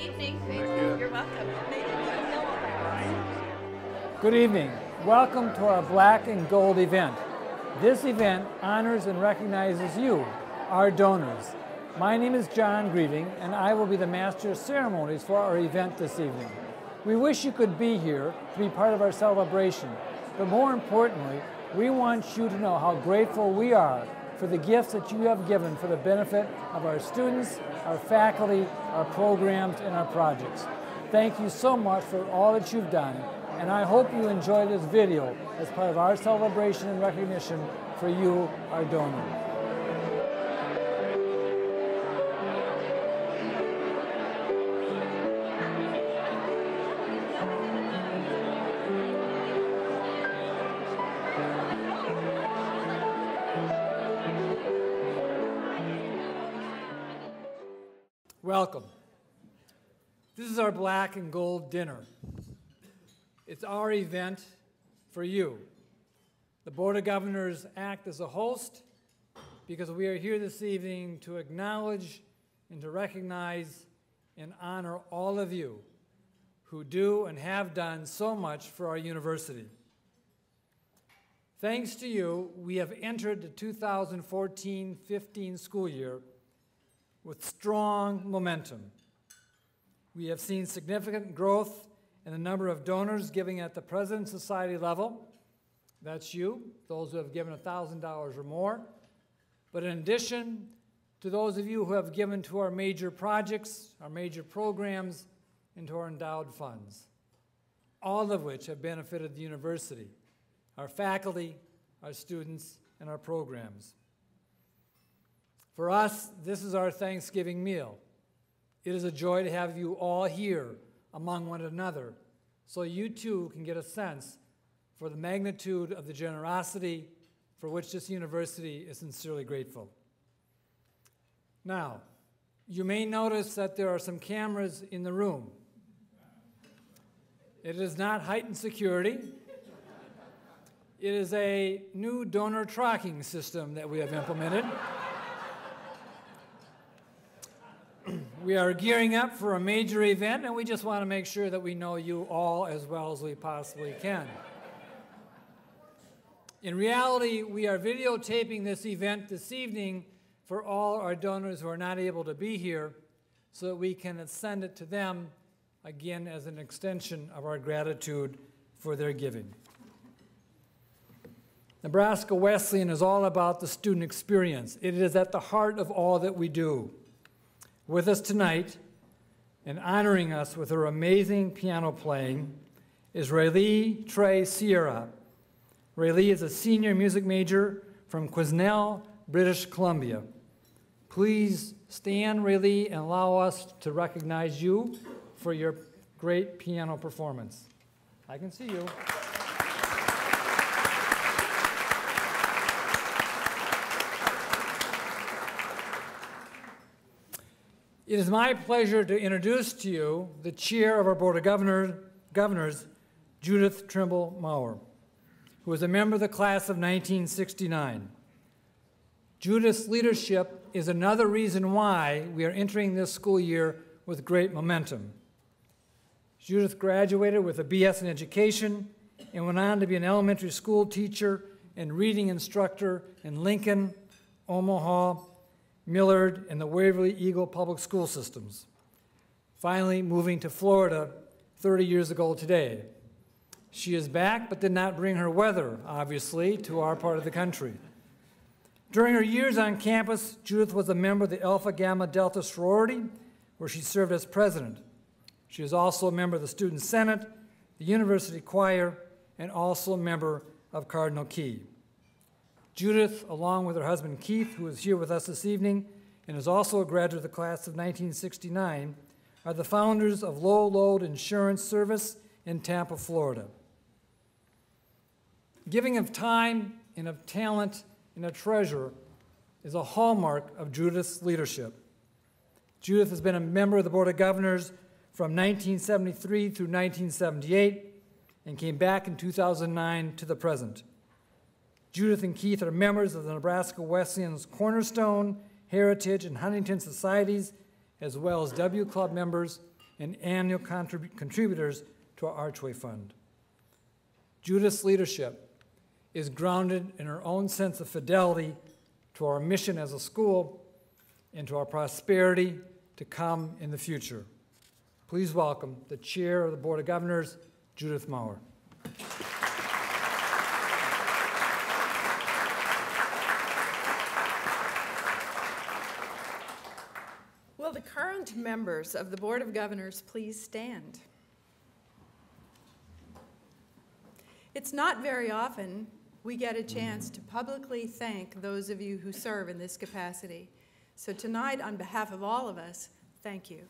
evening. Thank you. You're welcome. Good evening. Welcome to our Black and Gold event. This event honors and recognizes you, our donors. My name is John Grieving, and I will be the Master of Ceremonies for our event this evening. We wish you could be here to be part of our celebration, but more importantly, we want you to know how grateful we are for the gifts that you have given for the benefit of our students, our faculty, our programs, and our projects. Thank you so much for all that you've done, and I hope you enjoy this video as part of our celebration and recognition for you, our donors. Welcome. This is our Black and Gold dinner. It's our event for you. The Board of Governors act as a host because we are here this evening to acknowledge and to recognize and honor all of you who do and have done so much for our university. Thanks to you, we have entered the 2014-15 school year with strong momentum. We have seen significant growth in the number of donors giving at the President's Society level. That's you, those who have given $1,000 or more. But in addition to those of you who have given to our major projects, our major programs, and to our endowed funds, all of which have benefited the university, our faculty, our students, and our programs. For us, this is our Thanksgiving meal. It is a joy to have you all here among one another so you too can get a sense for the magnitude of the generosity for which this university is sincerely grateful. Now, you may notice that there are some cameras in the room. It is not heightened security. It is a new donor tracking system that we have implemented. We are gearing up for a major event, and we just want to make sure that we know you all as well as we possibly can. In reality, we are videotaping this event this evening for all our donors who are not able to be here so that we can send it to them, again, as an extension of our gratitude for their giving. Nebraska Wesleyan is all about the student experience. It is at the heart of all that we do. With us tonight, and honoring us with her amazing piano playing, is Rayleigh Trey Sierra. Rayleigh is a senior music major from Quesnel, British Columbia. Please stand, Rayleigh, and allow us to recognize you for your great piano performance. I can see you. It is my pleasure to introduce to you the chair of our Board of Governors, Judith Trimble Maurer, who is a member of the class of 1969. Judith's leadership is another reason why we are entering this school year with great momentum. Judith graduated with a BS in education and went on to be an elementary school teacher and reading instructor in Lincoln, Omaha, Millard, and the Waverly Eagle public school systems, finally moving to Florida 30 years ago today. She is back, but did not bring her weather, obviously, to our part of the country. During her years on campus, Judith was a member of the Alpha Gamma Delta sorority, where she served as president. She is also a member of the Student Senate, the University Choir, and also a member of Cardinal Key. Judith, along with her husband Keith, who is here with us this evening and is also a graduate of the class of 1969, are the founders of Low Load Insurance Service in Tampa, Florida. Giving of time and of talent and of treasure is a hallmark of Judith's leadership. Judith has been a member of the Board of Governors from 1973 through 1978 and came back in 2009 to the present. Judith and Keith are members of the Nebraska Wesleyan's Cornerstone, Heritage, and Huntington Societies, as well as W Club members and annual contributors to our Archway Fund. Judith's leadership is grounded in her own sense of fidelity to our mission as a school and to our prosperity to come in the future. Please welcome the Chair of the Board of Governors, Judith Maurer. Will the current members of the Board of Governors please stand? It's not very often we get a chance to publicly thank those of you who serve in this capacity. So tonight, on behalf of all of us, thank you.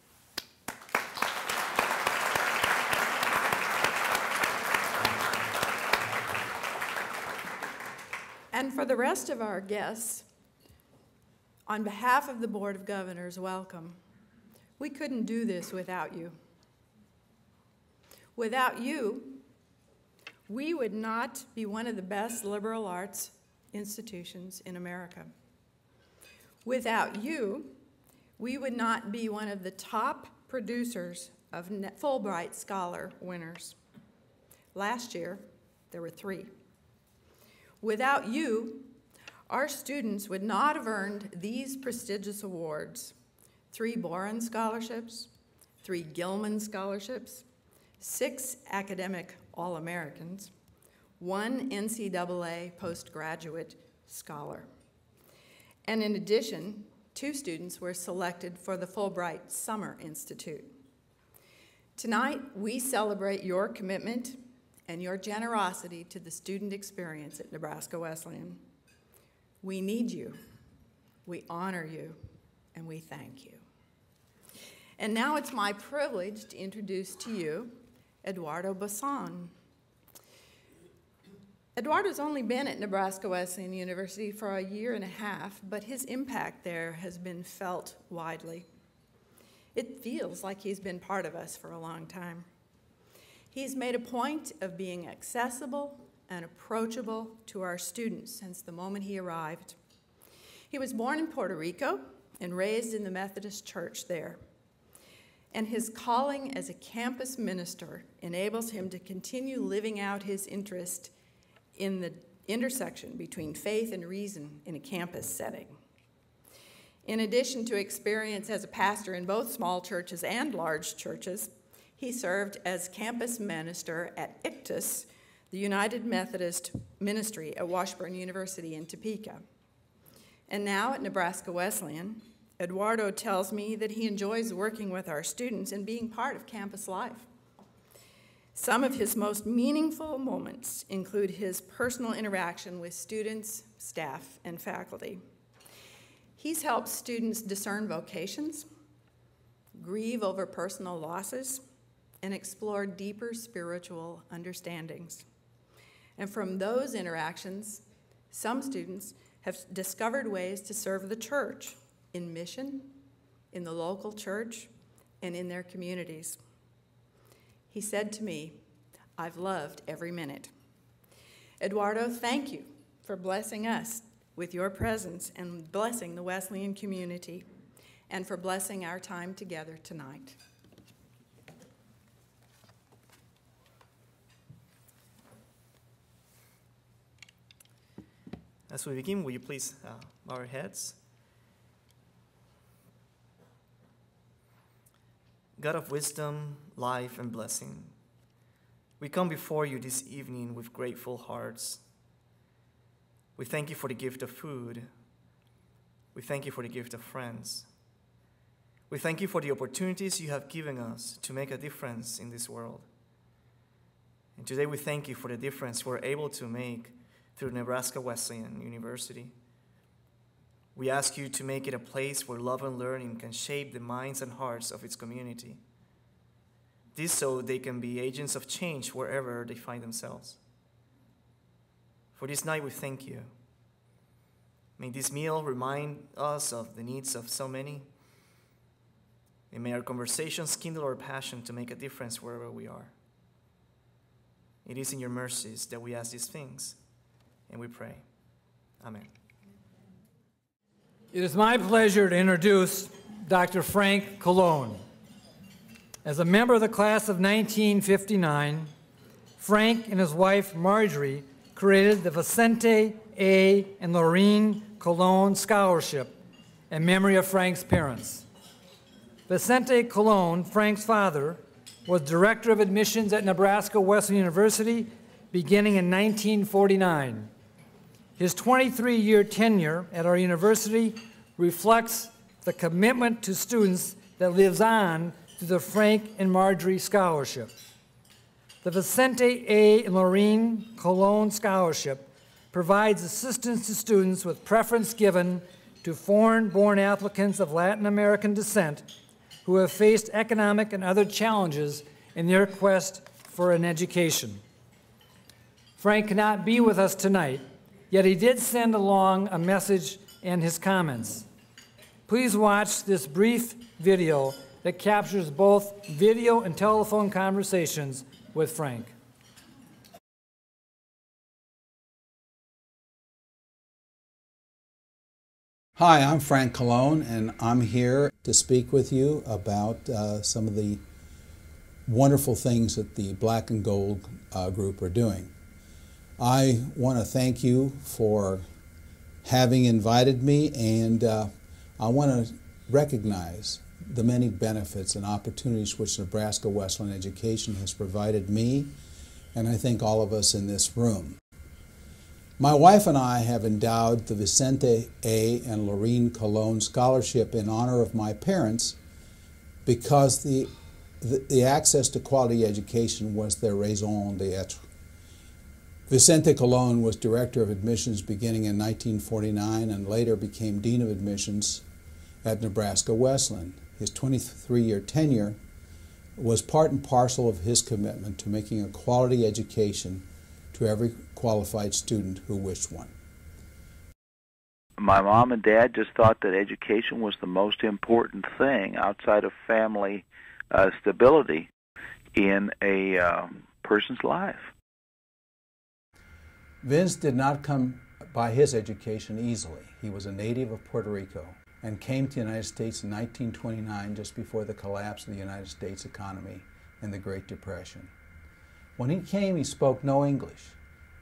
And for the rest of our guests, on behalf of the Board of Governors, welcome. We couldn't do this without you. Without you, we would not be one of the best liberal arts institutions in America. Without you, we would not be one of the top producers of Fulbright Scholar winners. Last year, there were 3. Without you, our students would not have earned these prestigious awards: 3 Boren Scholarships, 3 Gilman Scholarships, 6 Academic All-Americans, 1 NCAA Postgraduate Scholar. And in addition, 2 students were selected for the Fulbright Summer Institute. Tonight, we celebrate your commitment and your generosity to the student experience at Nebraska Wesleyan. We need you, we honor you, and we thank you. And now it's my privilege to introduce to you Eduardo Bassan. Eduardo's only been at Nebraska Wesleyan University for 1.5 years, but his impact there has been felt widely. It feels like he's been part of us for a long time. He's made a point of being accessible and approachable to our students since the moment he arrived. He was born in Puerto Rico and raised in the Methodist Church there. And his calling as a campus minister enables him to continue living out his interest in the intersection between faith and reason in a campus setting. In addition to experience as a pastor in both small churches and large churches, he served as campus minister at ICTUS, the United Methodist Ministry at Washburn University in Topeka. And now at Nebraska Wesleyan, Eduardo tells me that he enjoys working with our students and being part of campus life. Some of his most meaningful moments include his personal interaction with students, staff, and faculty. He's helped students discern vocations, grieve over personal losses, and explore deeper spiritual understandings. And from those interactions, some students have discovered ways to serve the church in mission, in the local church, and in their communities. He said to me, "I've loved every minute." Eduardo, thank you for blessing us with your presence and blessing the Wesleyan community, and for blessing our time together tonight. As we begin, will you please bow our heads? God of wisdom, life, and blessing, we come before you this evening with grateful hearts. We thank you for the gift of food. We thank you for the gift of friends. We thank you for the opportunities you have given us to make a difference in this world. And today we thank you for the difference we're able to make through Nebraska Wesleyan University. We ask you to make it a place where love and learning can shape the minds and hearts of its community. This so they can be agents of change wherever they find themselves. For this night we thank you. May this meal remind us of the needs of so many. And may our conversations kindle our passion to make a difference wherever we are. It is in your mercies that we ask these things. And we pray. Amen. It is my pleasure to introduce Dr. Frank Colon. As a member of the class of 1959, Frank and his wife Marjorie created the Vicente A. and Lorene Colon Scholarship in memory of Frank's parents. Vicente Colon, Frank's father, was director of admissions at Nebraska Wesleyan University beginning in 1949. His 23-year tenure at our university reflects the commitment to students that lives on through the Frank and Marjorie Scholarship. The Vicente A. and Lorene Colon Scholarship provides assistance to students with preference given to foreign-born applicants of Latin American descent who have faced economic and other challenges in their quest for an education. Frank cannot be with us tonight, yet he did send along a message and his comments. Please watch this brief video that captures both video and telephone conversations with Frank. Hi, I'm Frank Colon, and I'm here to speak with you about some of the wonderful things that the Black and Gold group are doing. I want to thank you for having invited me, and I want to recognize the many benefits and opportunities which Nebraska Wesleyan Education has provided me, and I think all of us in this room. My wife and I have endowed the Vicente A. and Lorene Colon Scholarship in honor of my parents because the access to quality education was their raison d'etre. Vicente Colon was director of admissions beginning in 1949 and later became dean of admissions at Nebraska Wesleyan. His 23-year tenure was part and parcel of his commitment to making a quality education to every qualified student who wished one. My mom and dad just thought that education was the most important thing outside of family stability in a person's life. Vince did not come by his education easily. He was a native of Puerto Rico and came to the United States in 1929, just before the collapse of the United States economy and the Great Depression. When he came, he spoke no English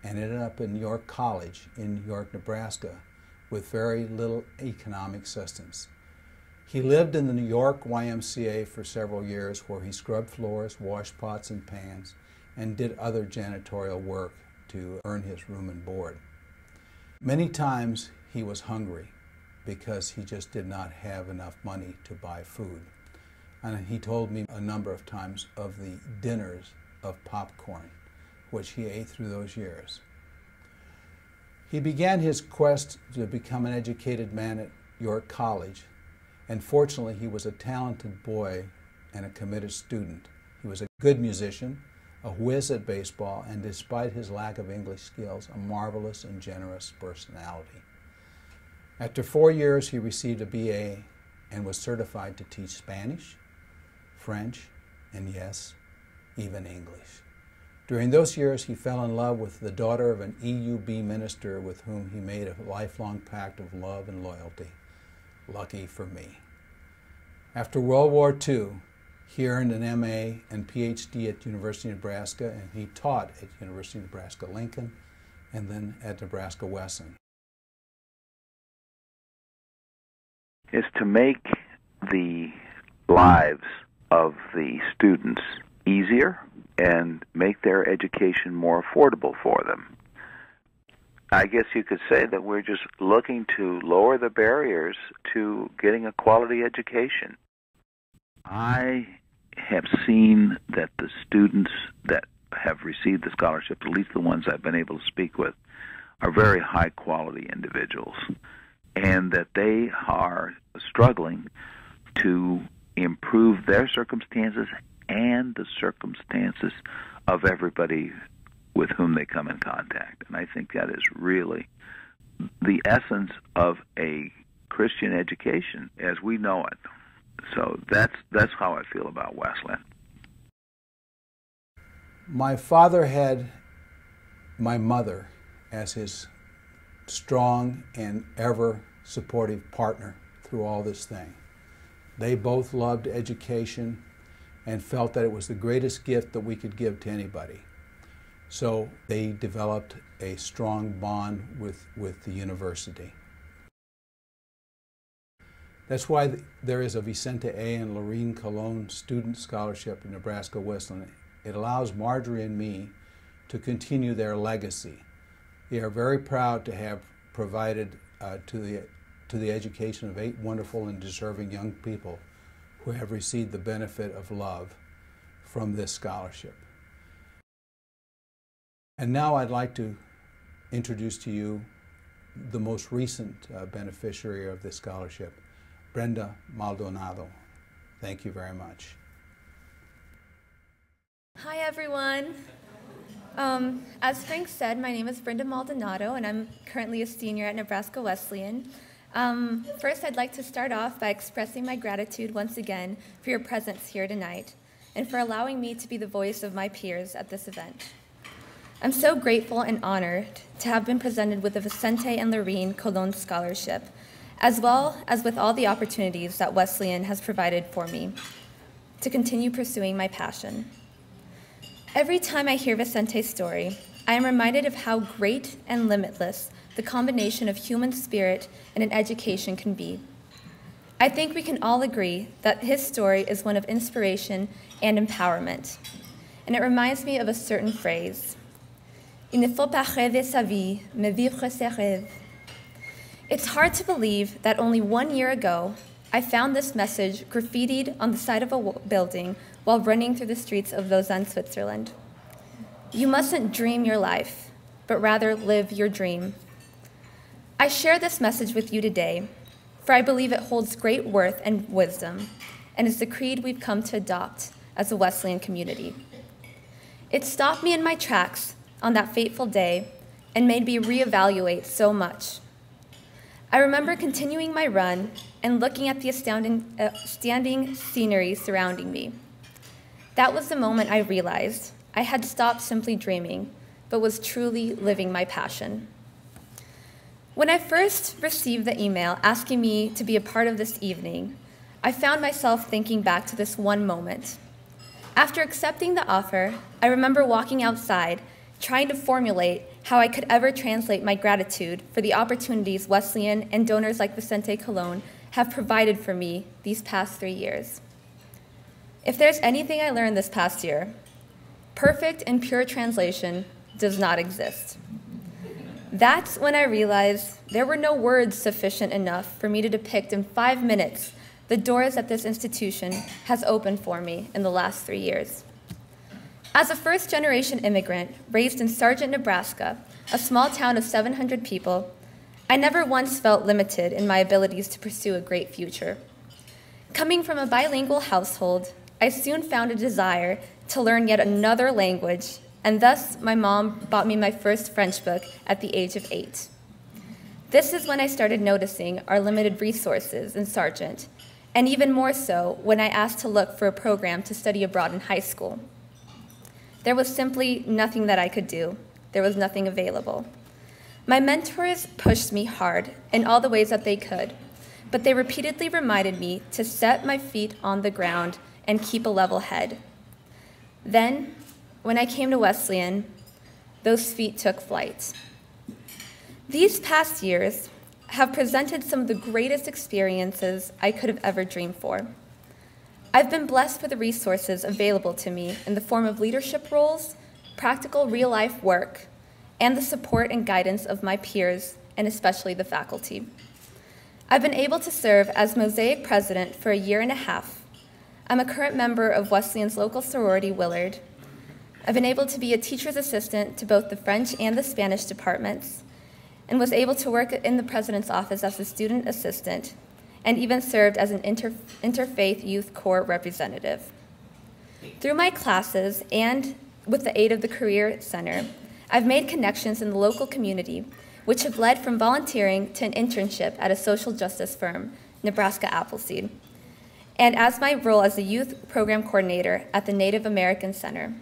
and ended up in York College in York, Nebraska, with very little economic assistance. He lived in the New York YMCA for several years, where he scrubbed floors, washed pots and pans, and did other janitorial work to earn his room and board. Many times he was hungry because he just did not have enough money to buy food. And he told me a number of times of the dinners of popcorn, which he ate through those years. He began his quest to become an educated man at York College, and fortunately he was a talented boy and a committed student. He was a good musician, a whiz at baseball, and despite his lack of English skills, a marvelous and generous personality. After 4 years, he received a BA and was certified to teach Spanish, French, and yes, even English. During those years, he fell in love with the daughter of an EUB minister with whom he made a lifelong pact of love and loyalty. Lucky for me. After World War II, he earned an MA and PhD at University of Nebraska, and he taught at University of Nebraska-Lincoln and then at Nebraska Wesleyan. Is to make the lives of the students easier and make their education more affordable for them. I guess you could say that we're just looking to lower the barriers to getting a quality education. I have seen that the students that have received the scholarship, at least the ones I've been able to speak with, are very high-quality individuals, and that they are struggling to improve their circumstances and the circumstances of everybody with whom they come in contact. And I think that is really the essence of a Christian education as we know it. So that's how I feel about Wesleyan. My father had my mother as his strong and ever supportive partner through all this thing. They both loved education, and felt that it was the greatest gift that we could give to anybody. So they developed a strong bond with the university. That's why there is a Vicente A. and Lorene Colon Student Scholarship in Nebraska Wesleyan. It allows Marjorie and me to continue their legacy. They are very proud to have provided to the education of 8 wonderful and deserving young people who have received the benefit of love from this scholarship. And now I'd like to introduce to you the most recent beneficiary of this scholarship, Brenda Maldonado. Thank you very much. Hi, everyone. As Frank said, my name is Brenda Maldonado, and I'm currently a senior at Nebraska Wesleyan. First, I'd like to start off by expressing my gratitude once again for your presence here tonight and for allowing me to be the voice of my peers at this event. I'm so grateful and honored to have been presented with the Vicente and Lorene Colon Scholarship, as well as with all the opportunities that Wesleyan has provided for me to continue pursuing my passion. Every time I hear Vicente's story, I am reminded of how great and limitless the combination of human spirit and an education can be. I think we can all agree that his story is one of inspiration and empowerment. And it reminds me of a certain phrase, "Il ne faut pas rêver sa vie, mais vivre ses rêves." It's hard to believe that only 1 year ago, I found this message graffitied on the side of a building while running through the streets of Lausanne, Switzerland. You mustn't dream your life, but rather live your dream. I share this message with you today, for I believe it holds great worth and wisdom, and is the creed we've come to adopt as a Wesleyan community. It stopped me in my tracks on that fateful day and made me reevaluate so much. I remember continuing my run and looking at the standing scenery surrounding me. That was the moment I realized I had stopped simply dreaming, but was truly living my passion. When I first received the email asking me to be a part of this evening, I found myself thinking back to this one moment. After accepting the offer, I remember walking outside, trying to formulate how I could ever translate my gratitude for the opportunities Wesleyan and donors like Vicente Colon have provided for me these past 3 years. If there's anything I learned this past year, perfect and pure translation does not exist. That's when I realized there were no words sufficient enough for me to depict in 5 minutes the doors that this institution has opened for me in the last 3 years. As a first-generation immigrant raised in Sargent, Nebraska, a small town of 700 people, I never once felt limited in my abilities to pursue a great future. Coming from a bilingual household, I soon found a desire to learn yet another language, and thus my mom bought me my first French book at the age of 8. This is when I started noticing our limited resources in Sargent, and even more so when I asked to look for a program to study abroad in high school. There was simply nothing that I could do. There was nothing available. My mentors pushed me hard in all the ways that they could, but they repeatedly reminded me to set my feet on the ground and keep a level head. Then, when I came to Wesleyan, those feet took flight. These past years have presented some of the greatest experiences I could have ever dreamed for. I've been blessed with the resources available to me in the form of leadership roles, practical real-life work, and the support and guidance of my peers, and especially the faculty. I've been able to serve as Mosaic president for 1.5 years. I'm a current member of Wesleyan's local sorority, Willard. I've been able to be a teacher's assistant to both the French and the Spanish departments, and was able to work in the president's office as a student assistant, and even served as an interfaith youth corps representative. Through my classes and with the aid of the Career Center, I've made connections in the local community, which have led from volunteering to an internship at a social justice firm, Nebraska Appleseed, and as my role as the youth program coordinator at the Native American Center.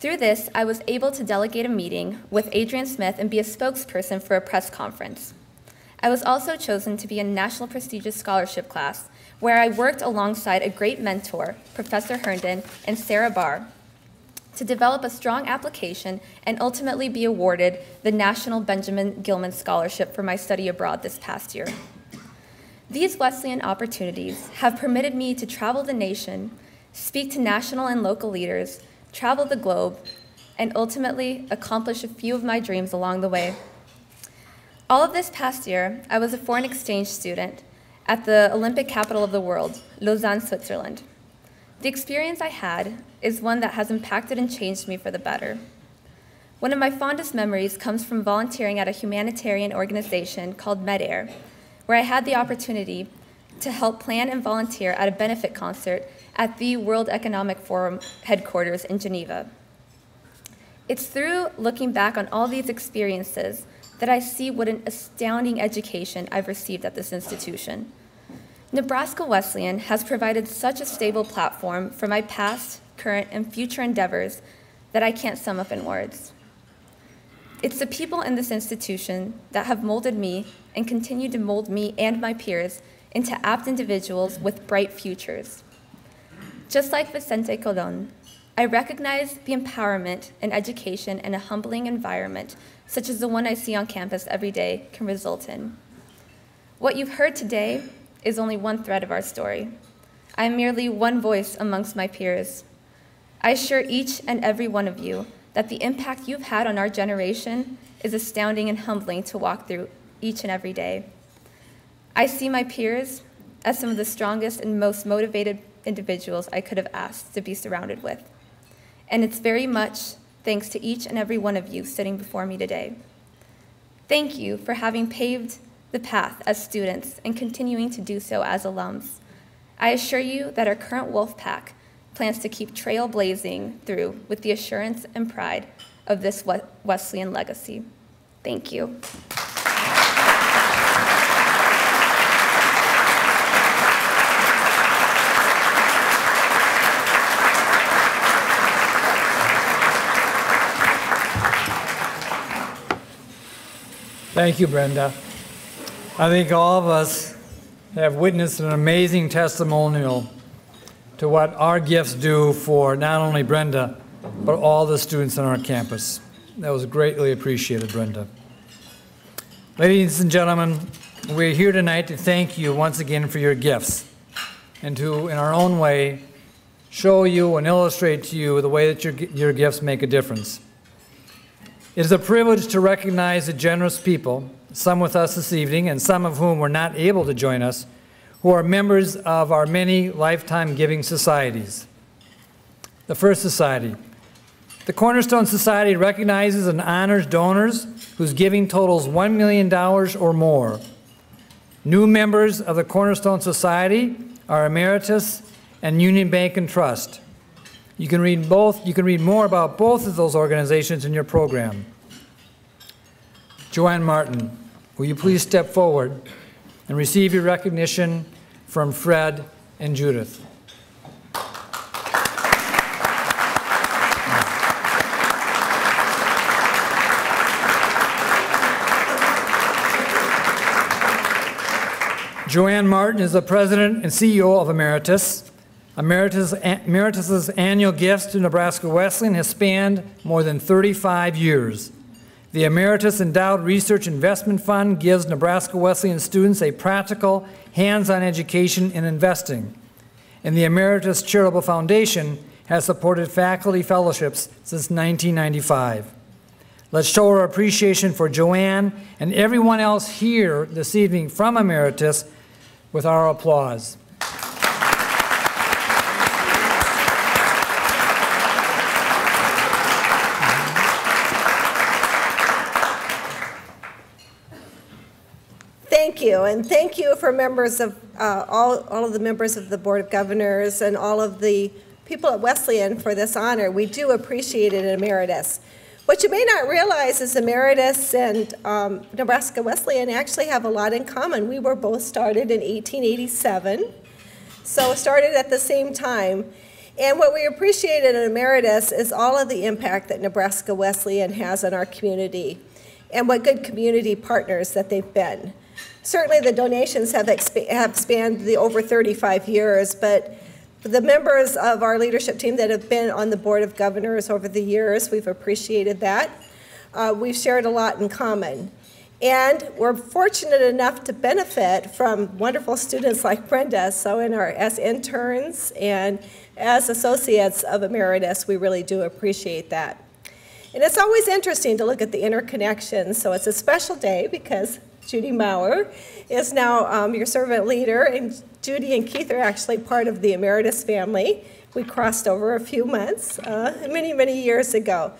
Through this, I was able to delegate a meeting with Adrian Smith and be a spokesperson for a press conference. I was also chosen to be in a national prestigious scholarship class where I worked alongside a great mentor, Professor Herndon and Sarah Barr, to develop a strong application and ultimately be awarded the National Benjamin Gilman Scholarship for my study abroad this past year. These Wesleyan opportunities have permitted me to travel the nation, speak to national and local leaders, travel the globe, and ultimately accomplish a few of my dreams along the way. All of this past year, I was a foreign exchange student at the Olympic capital of the world, Lausanne, Switzerland. The experience I had is one that has impacted and changed me for the better. One of my fondest memories comes from volunteering at a humanitarian organization called MEDAIR, where I had the opportunity to help plan and volunteer at a benefit concert at the World Economic Forum headquarters in Geneva. It's through looking back on all these experiences that I see what an astounding education I've received at this institution. Nebraska Wesleyan has provided such a stable platform for my past, current, and future endeavors that I can't sum up in words. It's the people in this institution that have molded me and continue to mold me and my peers into apt individuals with bright futures. Just like Vicente Colon, I recognize the empowerment and education in a humbling environment such as the one I see on campus every day can result in. What you've heard today is only one thread of our story. I am merely one voice amongst my peers. I assure each and every one of you that the impact you've had on our generation is astounding and humbling to walk through each and every day. I see my peers as some of the strongest and most motivated individuals I could have asked to be surrounded with. And it's very much thanks to each and every one of you sitting before me today. Thank you for having paved the path as students and continuing to do so as alums. I assure you that our current Wolf Pack plans to keep trailblazing through with the assurance and pride of this Wesleyan legacy. Thank you. Thank you, Brenda. I think all of us have witnessed an amazing testimonial to what our gifts do for not only Brenda, but all the students on our campus. That was greatly appreciated, Brenda. Ladies and gentlemen, we're here tonight to thank you once again for your gifts and to, in our own way, show you and illustrate to you the way that your gifts make a difference. It is a privilege to recognize the generous people, some with us this evening and some of whom were not able to join us, who are members of our many lifetime giving societies. The First Society. The Cornerstone Society recognizes and honors donors whose giving totals $1 million or more. New members of the Cornerstone Society are Emeritus and Union Bank and Trust. You can read more about both of those organizations in your program. Joanne Martin, will you please step forward and receive your recognition from Fred and Judith. Joanne Martin is the president and CEO of Emeritus. Emeritus's annual gifts to Nebraska Wesleyan has spanned more than 35 years. The Emeritus Endowed Research Investment Fund gives Nebraska Wesleyan students a practical, hands-on education in investing. And the Emeritus Charitable Foundation has supported faculty fellowships since 1995. Let's show our appreciation for Joanne and everyone else here this evening from Emeritus with our applause. Thank you, and thank you for members of all of the members of the Board of Governors and all of the people at Wesleyan for this honor. We do appreciate it at Emeritus. What you may not realize is Emeritus and Nebraska Wesleyan actually have a lot in common. We were both started in 1887, so started at the same time. And what we appreciate at Emeritus is all of the impact that Nebraska Wesleyan has on our community and what good community partners that they've been. Certainly the donations have spanned the over 35 years, but the members of our leadership team that have been on the Board of Governors over the years, we've appreciated that. We've shared a lot in common. And we're fortunate enough to benefit from wonderful students like Brenda. So as interns and as associates of Emeritus, we really do appreciate that. And it's always interesting to look at the interconnections. So it's a special day because Judy Maurer is now your servant leader, and Judy and Keith are actually part of the Emeritus family. We crossed over a few months, many, many years ago.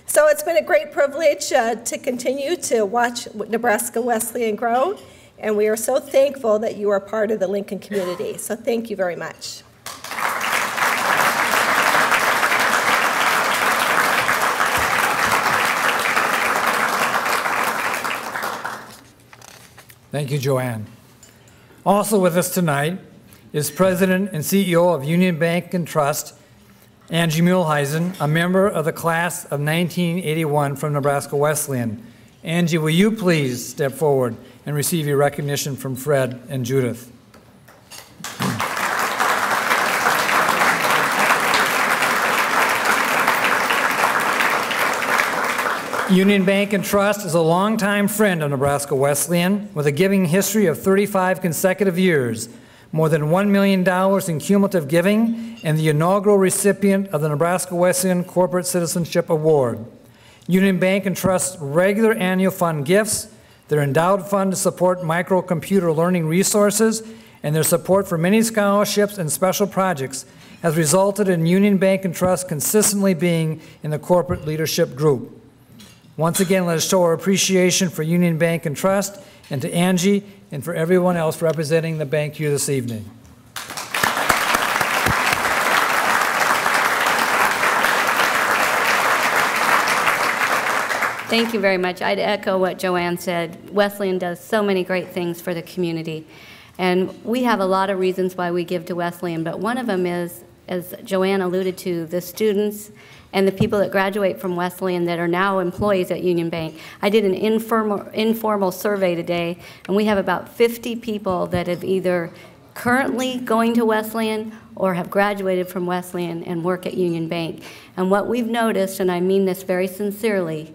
So it's been a great privilege to continue to watch Nebraska Wesleyan grow, and we are so thankful that you are part of the Lincoln community. So thank you very much. Thank you, Joanne. Also with us tonight is President and CEO of Union Bank and Trust, Angie Muehlheisen, a member of the class of 1981 from Nebraska Wesleyan. Angie, will you please step forward and receive your recognition from Fred and Judith? Union Bank and Trust is a longtime friend of Nebraska Wesleyan with a giving history of 35 consecutive years, more than $1 million in cumulative giving, and the inaugural recipient of the Nebraska Wesleyan Corporate Citizenship Award. Union Bank and Trust's regular annual fund gifts, their endowed fund to support microcomputer learning resources, and their support for many scholarships and special projects has resulted in Union Bank and Trust consistently being in the corporate leadership group. Once again, let us show our appreciation for Union Bank and Trust and to Angie and for everyone else representing the bank here this evening. Thank you very much. I'd echo what Joanne said. Wesleyan does so many great things for the community. And we have a lot of reasons why we give to Wesleyan, but one of them is, as Joanne alluded to, the students and the people that graduate from Wesleyan that are now employees at Union Bank. I did an informal survey today, and we have about 50 people that have either currently going to Wesleyan or have graduated from Wesleyan and work at Union Bank. And what we've noticed, and I mean this very sincerely,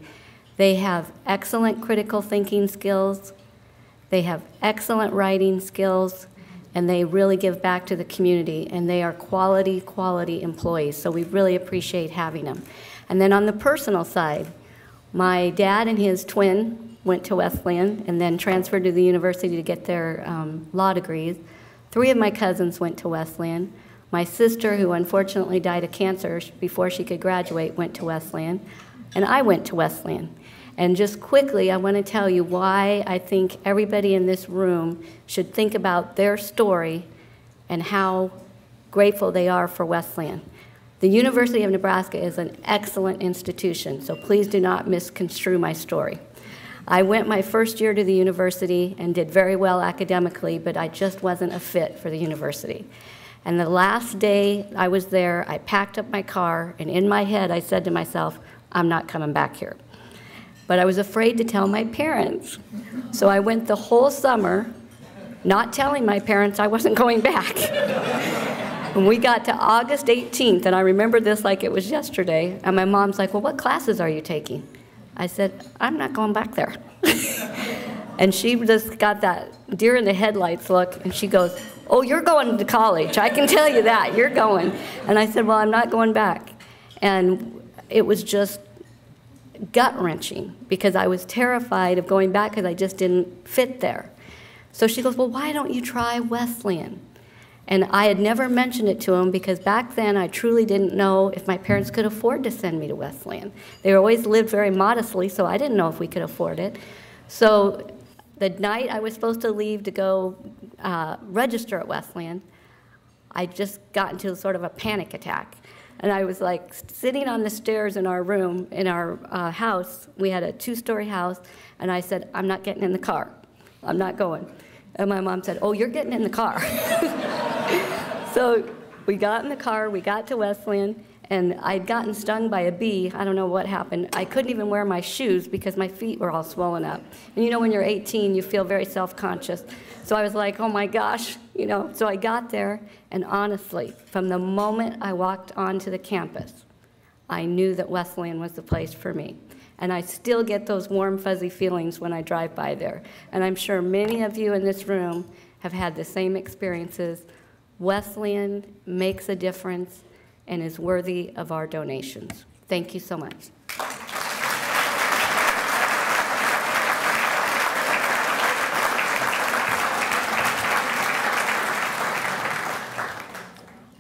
they have excellent critical thinking skills, they have excellent writing skills, and they really give back to the community, and they are quality employees, so we really appreciate having them. And then on the personal side, my dad and his twin went to Wesleyan and then transferred to the university to get their law degrees. 3 of my cousins went to Wesleyan. My sister, who unfortunately died of cancer before she could graduate, went to Wesleyan, and I went to Wesleyan. And just quickly, I want to tell you why I think everybody in this room should think about their story and how grateful they are for Wesleyan. The University of Nebraska is an excellent institution, so please do not misconstrue my story. I went my first year to the university and did very well academically, but I just wasn't a fit for the university. And the last day I was there, I packed up my car, and in my head I said to myself, I'm not coming back here. But I was afraid to tell my parents. So I went the whole summer not telling my parents I wasn't going back. And we got to August 18th, and I remember this like it was yesterday, and my mom's like, well, what classes are you taking? I said, I'm not going back there. And she just got that deer in the headlights look, and she goes, oh, you're going to college. I can tell you that. You're going. And I said, well, I'm not going back. And it was just gut-wrenching because I was terrified of going back because I just didn't fit there. So she goes, well, why don't you try Wesleyan? And I had never mentioned it to him because back then I truly didn't know if my parents could afford to send me to Wesleyan. They always lived very modestly, so I didn't know if we could afford it. So the night I was supposed to leave to go register at Wesleyan, I just got into sort of a panic attack. And I was like sitting on the stairs in our room, in our house. We had a 2-story house, and I said, I'm not getting in the car. I'm not going. And my mom said, oh, you're getting in the car. So we got in the car, we got to Wesleyan, And I'd gotten stung by a bee. I don't know what happened. I couldn't even wear my shoes because my feet were all swollen up. And you know, when you're 18, you feel very self-conscious. So I was like, oh my gosh, you know. So I got there, and honestly, from the moment I walked onto the campus, I knew that Wesleyan was the place for me. And I still get those warm, fuzzy feelings when I drive by there. And I'm sure many of you in this room have had the same experiences. Wesleyan makes a difference and is worthy of our donations. Thank you so much.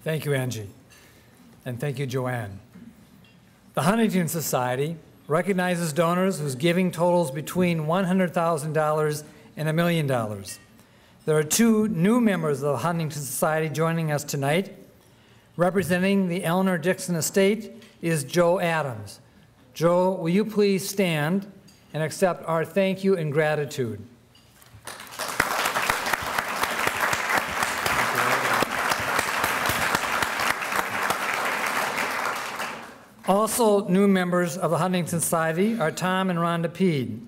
Thank you, Angie. And thank you, Joanne. The Huntington Society recognizes donors whose giving totals between $100,000 and $1 million. There are 2 new members of the Huntington Society joining us tonight. Representing the Eleanor Dixon estate is Joe Adams. Joe, will you please stand and accept our thank you and gratitude? Also, new members of the Huntington Society are Tom and Rhonda Peed.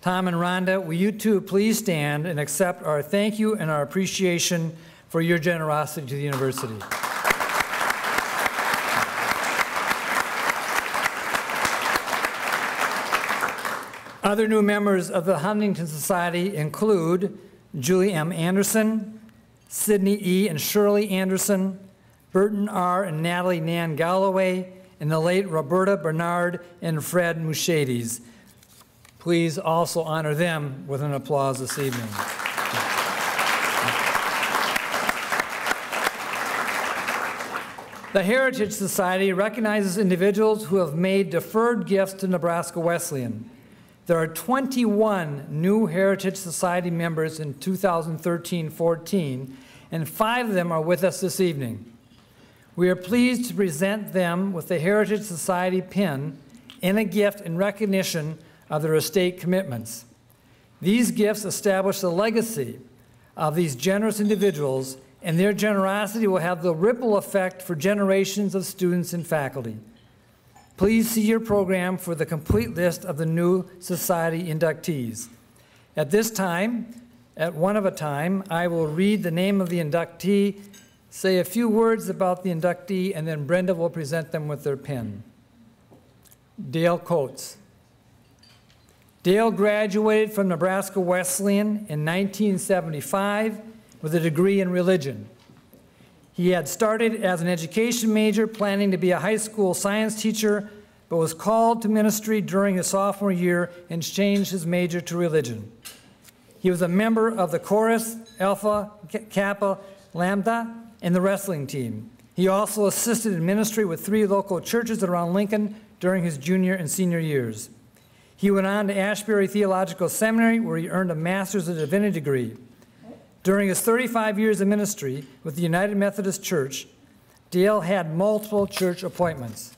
Tom and Rhonda, will you two please stand and accept our thank you and our appreciation for your generosity to the university. Other new members of the Huntington Society include Julie M. Anderson, Sydney E. and Shirley Anderson, Burton R. and Natalie Nan Galloway, and the late Roberta Bernard and Fred Muschiedes. Please also honor them with an applause this evening. The Heritage Society recognizes individuals who have made deferred gifts to Nebraska Wesleyan. There are 21 new Heritage Society members in 2013-14, and 5 of them are with us this evening. We are pleased to present them with the Heritage Society pin and a gift in recognition of their estate commitments. These gifts establish the legacy of these generous individuals, and their generosity will have the ripple effect for generations of students and faculty. Please see your program for the complete list of the new society inductees. At this time, at one of a time, I will read the name of the inductee, say a few words about the inductee, and then Brenda will present them with their pin. Dale Coates. Dale graduated from Nebraska Wesleyan in 1975 with a degree in religion. He had started as an education major, planning to be a high school science teacher, but was called to ministry during his sophomore year and changed his major to religion. He was a member of the chorus, Alpha Kappa Lambda, and the wrestling team. He also assisted in ministry with 3 local churches around Lincoln during his junior and senior years. He went on to Ashbury Theological Seminary, where he earned a Master's of Divinity degree. During his 35 years of ministry with the United Methodist Church, Dale had multiple church appointments.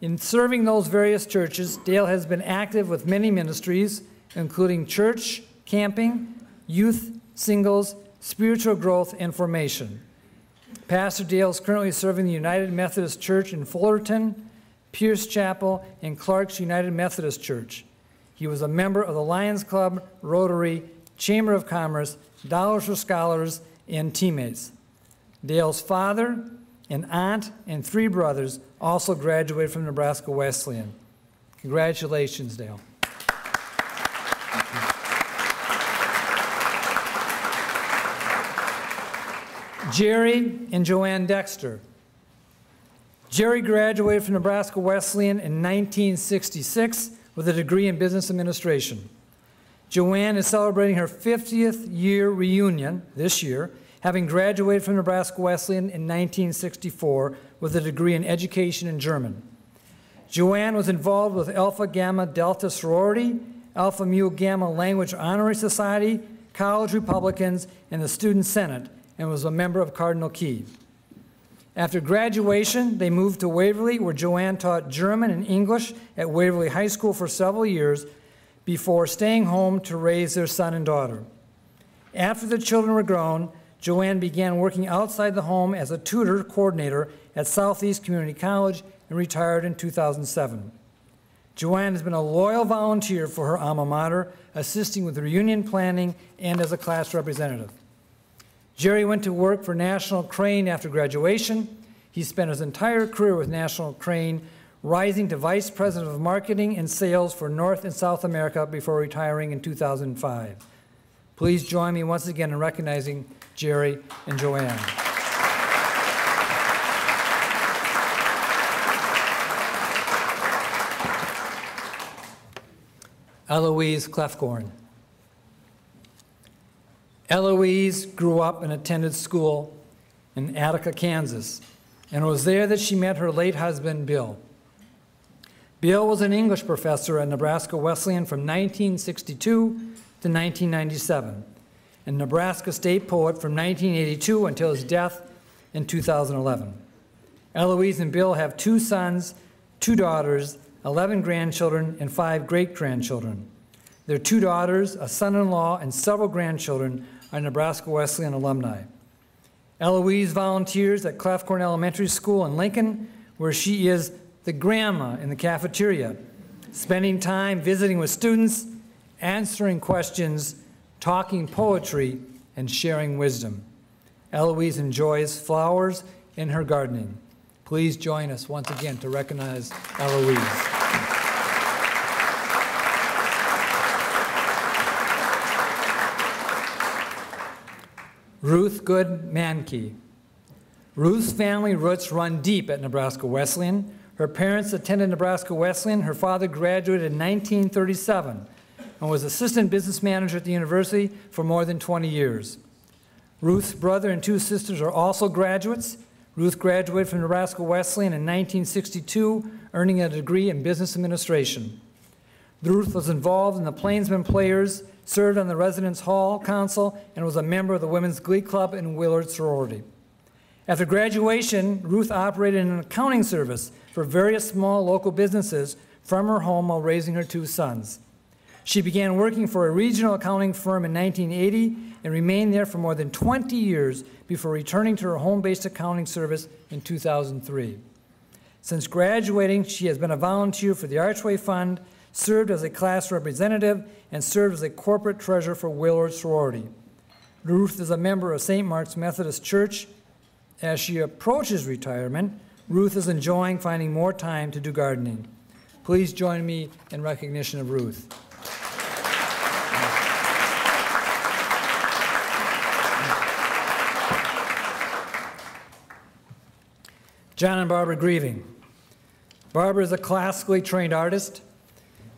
In serving those various churches, Dale has been active with many ministries, including church, camping, youth, singles, spiritual growth, and formation. Pastor Dale is currently serving the United Methodist Church in Fullerton, Pierce Chapel, and Clark's United Methodist Church. He was a member of the Lions Club, Rotary, Chamber of Commerce, Dollars for Scholars, and Teammates. Dale's father, an aunt, and 3 brothers also graduated from Nebraska Wesleyan. Congratulations, Dale. Jerry and Joanne Dexter. Jerry graduated from Nebraska Wesleyan in 1966 with a degree in business administration. Joanne is celebrating her 50th year reunion this year, having graduated from Nebraska Wesleyan in 1964 with a degree in education and German. Joanne was involved with Alpha Gamma Delta Sorority, Alpha Mu Gamma Language Honorary Society, College Republicans, and the Student Senate, and was a member of Cardinal Key. After graduation, they moved to Waverly, where Joanne taught German and English at Waverly High School for several years before staying home to raise their son and daughter. After the children were grown, Joanne began working outside the home as a tutor coordinator at Southeast Community College and retired in 2007. Joanne has been a loyal volunteer for her alma mater, assisting with reunion planning and as a class representative. Jerry went to work for National Crane after graduation. He spent his entire career with National Crane, rising to Vice President of Marketing and Sales for North and South America before retiring in 2005. Please join me once again in recognizing Jerry and Joanne. Eloise Clefgorn. Eloise grew up and attended school in Attica, Kansas, and it was there that she met her late husband, Bill. Bill was an English professor at Nebraska Wesleyan from 1962 to 1997, and Nebraska State Poet from 1982 until his death in 2011. Eloise and Bill have 2 sons, 2 daughters, 11 grandchildren, and 5 great-grandchildren. Their 2 daughters, a son-in-law, and several grandchildren are Nebraska Wesleyan alumni. Eloise volunteers at Clefgorn Elementary School in Lincoln, where she is the grandma in the cafeteria, spending time visiting with students, answering questions, talking poetry, and sharing wisdom. Eloise enjoys flowers in her gardening. Please join us once again to recognize Eloise. Ruth Good Mankey. Ruth's family roots run deep at Nebraska Wesleyan. Her parents attended Nebraska Wesleyan. Her father graduated in 1937 and was assistant business manager at the university for more than 20 years. Ruth's brother and 2 sisters are also graduates. Ruth graduated from Nebraska Wesleyan in 1962, earning a degree in business administration. Ruth was involved in the Plainsman Players, served on the Residence Hall Council, and was a member of the Women's Glee Club and Willard Sorority. After graduation, Ruth operated an accounting service for various small local businesses from her home while raising her 2 sons. She began working for a regional accounting firm in 1980 and remained there for more than 20 years before returning to her home-based accounting service in 2003. Since graduating, she has been a volunteer for the Archway Fund, served as a class representative, and served as a corporate treasurer for Willard Sorority. Ruth is a member of St. Mark's Methodist Church. As she approaches retirement, Ruth is enjoying finding more time to do gardening. Please join me in recognition of Ruth. John and Barbara Grieving. Barbara is a classically trained artist.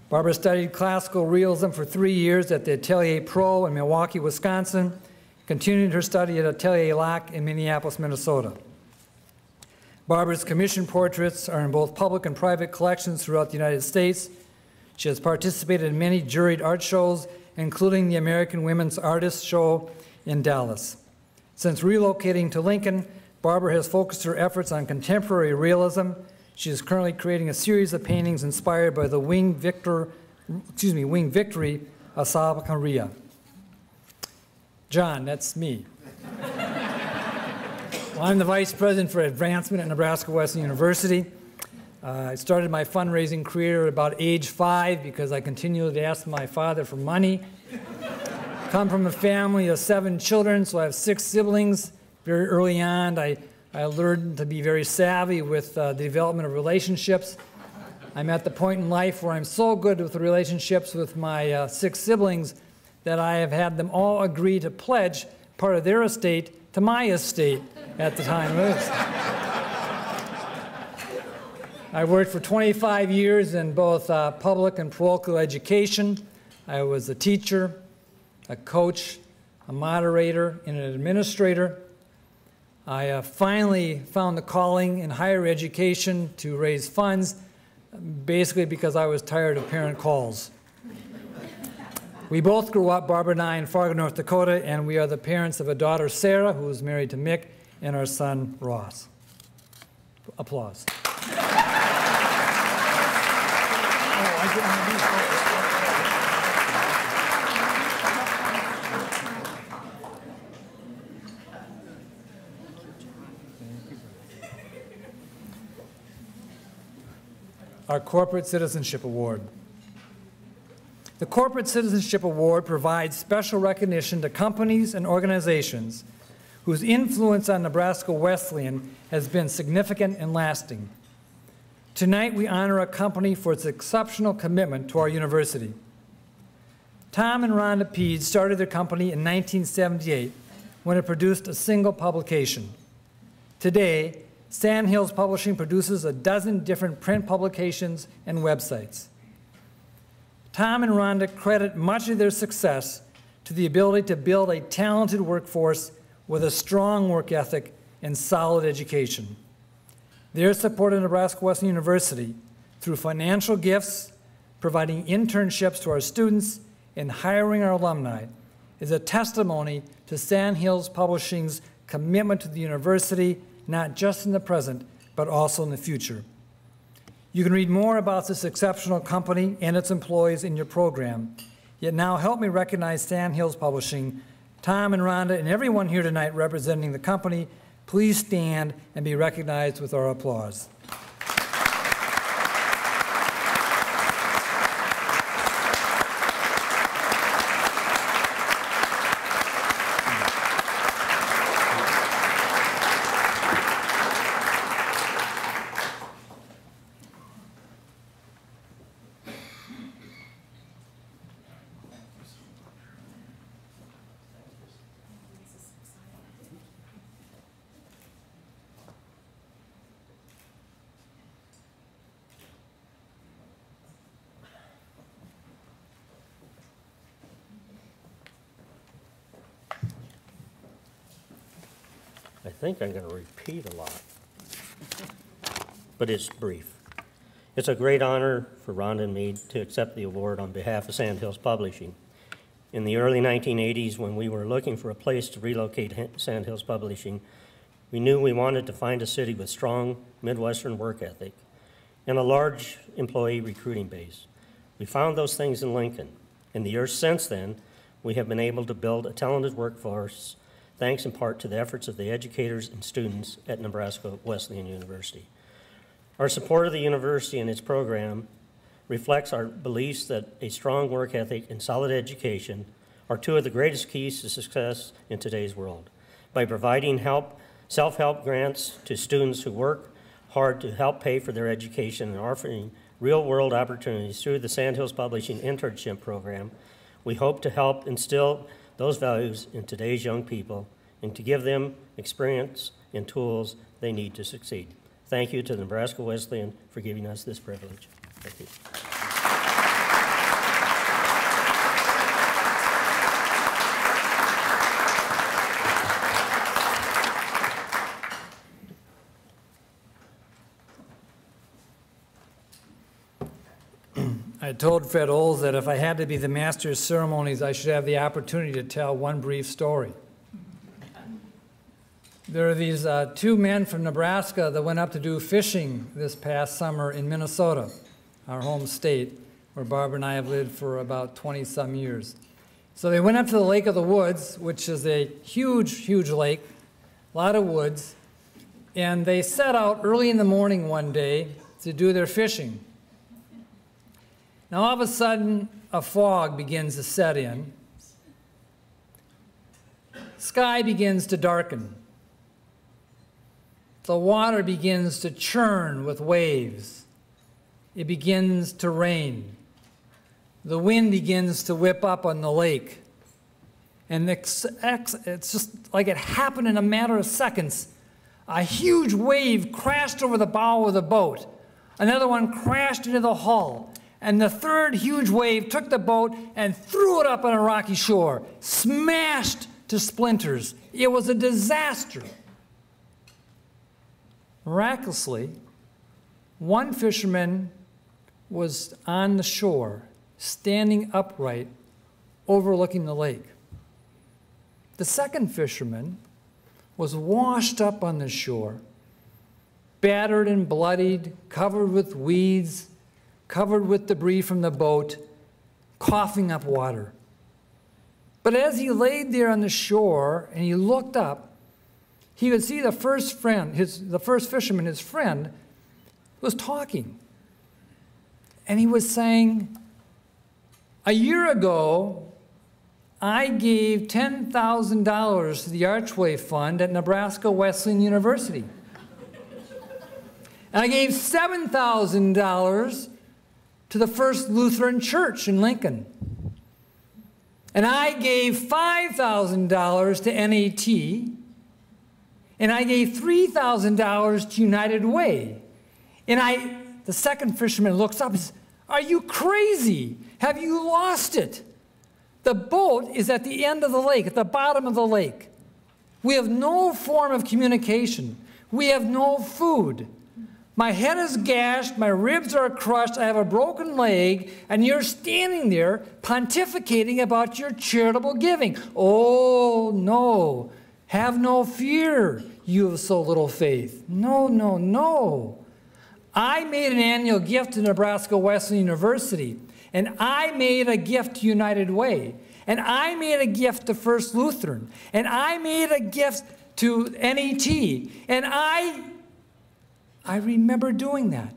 Barbara studied classical realism for 3 years at the Atelier Pro in Milwaukee, Wisconsin, continued her study at Atelier Lac in Minneapolis, Minnesota. Barbara's commissioned portraits are in both public and private collections throughout the United States. She has participated in many juried art shows, including the American Women's Artists Show in Dallas. Since relocating to Lincoln, Barbara has focused her efforts on contemporary realism. She is currently creating a series of paintings inspired by the Winged Victory of Salvador Cabrera. John, that's me. Well, I'm the Vice President for Advancement at Nebraska Wesleyan University. I started my fundraising career at about age 5 because I continued to ask my father for money. Come from a family of 7 children, so I have 6 siblings. Very early on, I learned to be very savvy with the development of relationships. I'm at the point in life where I'm so good with the relationships with my 6 siblings that I have had them all agree to pledge part of their estate to my estate at the time of this. I worked for 25 years in both public and parochial education. I was a teacher, a coach, a moderator, and an administrator. I finally found the calling in higher education to raise funds, basically because I was tired of parent calls. We both grew up, Barbara and I, in Fargo, North Dakota, and we are the parents of a daughter, Sarah, who is married to Mick, and our son, Ross. Applause. our Corporate Citizenship Award. The Corporate Citizenship Award provides special recognition to companies and organizations whose influence on Nebraska Wesleyan has been significant and lasting. Tonight, we honor a company for its exceptional commitment to our university. Tom and Rhonda Peed started their company in 1978 when it produced a single publication. Today, Sandhills Publishing produces a dozen different print publications and websites. Tom and Rhonda credit much of their success to the ability to build a talented workforce with a strong work ethic and solid education. Their support of Nebraska Wesleyan University through financial gifts, providing internships to our students, and hiring our alumni is a testimony to Sandhills Publishing's commitment to the university, not just in the present, but also in the future. You can read more about this exceptional company and its employees in your program. Yet now help me recognize Sandhills Publishing, Tom and Rhonda, and everyone here tonight representing the company. Please stand and be recognized with our applause. I think I'm going to repeat a lot, but it's brief. It's a great honor for Rhonda and me to accept the award on behalf of Sandhills Publishing. In the early 1980s, when we were looking for a place to relocate Sandhills Publishing, we knew we wanted to find a city with strong Midwestern work ethic and a large employee recruiting base. We found those things in Lincoln. In the years since then, we have been able to build a talented workforce thanks in part to the efforts of the educators and students at Nebraska Wesleyan University. Our support of the university and its program reflects our beliefs that a strong work ethic and solid education are two of the greatest keys to success in today's world. By providing self-help grants to students who work hard to help pay for their education and offering real-world opportunities through the Sandhills Publishing Internship Program, we hope to help instill those values in today's young people and to give them experience and tools they need to succeed. Thank you to the Nebraska Wesleyan for giving us this privilege. Thank you. I told Fred Oles that if I had to be the master of ceremonies, I should have the opportunity to tell one brief story. There are these two men from Nebraska that went up to do fishing this past summer in Minnesota, our home state, where Barbara and I have lived for about 20-some years. So they went up to the Lake of the Woods, which is a huge, huge lake, a lot of woods, and they set out early in the morning one day to do their fishing. Now, all of a sudden, a fog begins to set in. Sky begins to darken. The water begins to churn with waves. It begins to rain. The wind begins to whip up on the lake. And it's just like it happened in a matter of seconds. A huge wave crashed over the bow of the boat. Another one crashed into the hull. And the third huge wave took the boat and threw it up on a rocky shore, smashed to splinters. It was a disaster. Miraculously, one fisherman was on the shore, standing upright, overlooking the lake. The second fisherman was washed up on the shore, battered and bloodied, covered with weeds, covered with debris from the boat, coughing up water. But as he laid there on the shore and he looked up, he could see the first fisherman, his friend, was talking. And he was saying, a year ago, I gave $10,000 to the Archway Fund at Nebraska Wesleyan University. And I gave $7,000 to the First Lutheran Church in Lincoln. And I gave $5,000 to NAT. And I gave $3,000 to United Way. And the second fisherman looks up and says, are you crazy? Have you lost it? The boat is at the end of the lake, at the bottom of the lake. We have no form of communication. We have no food. My head is gashed, my ribs are crushed, I have a broken leg, and you're standing there pontificating about your charitable giving. Oh, no. Have no fear, you have so little faith. No, no, no. I made an annual gift to Nebraska Wesleyan University, and I made a gift to United Way, and I made a gift to First Lutheran, and I made a gift to NAT, and I remember doing that.